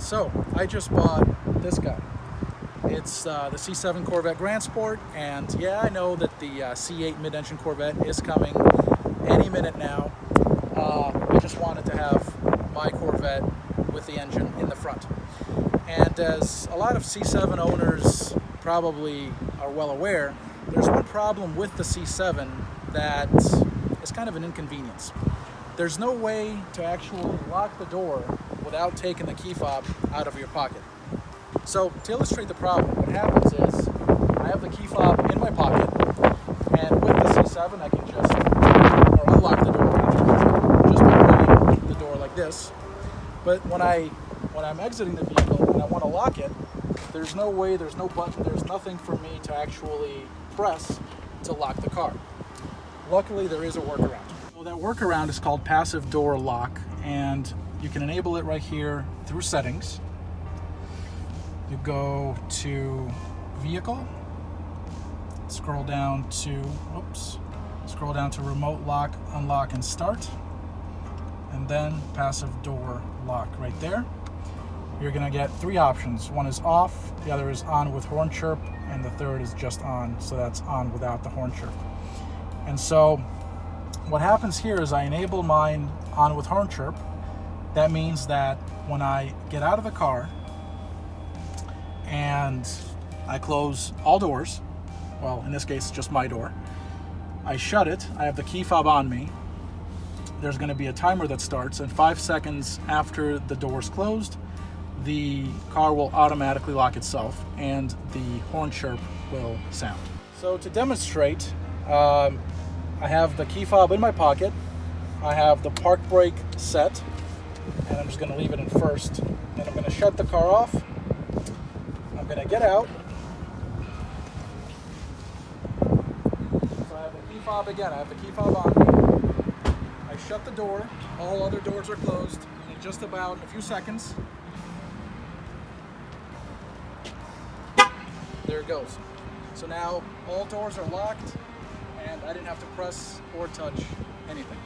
So I just bought this guy. It's the C7 Corvette Grand Sport, and yeah, I know that the C8 mid-engine Corvette is coming any minute now. I just wanted to have my Corvette with the engine in the front. And as a lot of C7 owners probably are well aware, there's one problem with the C7 that is kind of an inconvenience. There's no way to actually lock the door without taking the key fob out of your pocket. So to illustrate the problem, what happens is I have the key fob in my pocket, and with the C7 I can just unlock the door just by opening the door like this. But when I'm exiting the vehicle and I want to lock it, there's no way, there's no button, there's nothing for me to actually press to lock the car. Luckily, there is a workaround. So that workaround is called passive door lock, and you can enable it right here through settings. You go to vehicle, scroll down to remote lock, unlock and start, and then passive door lock right there. You're gonna get three options. One is off, the other is on with horn chirp, and the third is just on, so that's on without the horn chirp. And so what happens here is I enable mine on with horn chirp. That means that when I get out of the car and I close all doors, well, in this case, just my door, I shut it, I have the key fob on me, there's gonna be a timer that starts, and 5 seconds after the door is closed, the car will automatically lock itself and the horn chirp will sound. So to demonstrate, I have the key fob in my pocket, I have the park brake set, and I'm just going to leave it in first. Then I'm going to shut the car off, I'm going to get out, so I have the key fob again, I have the key fob on me, I shut the door, all other doors are closed in just about a few seconds. There it goes. So now all doors are locked and I didn't have to press or touch anything.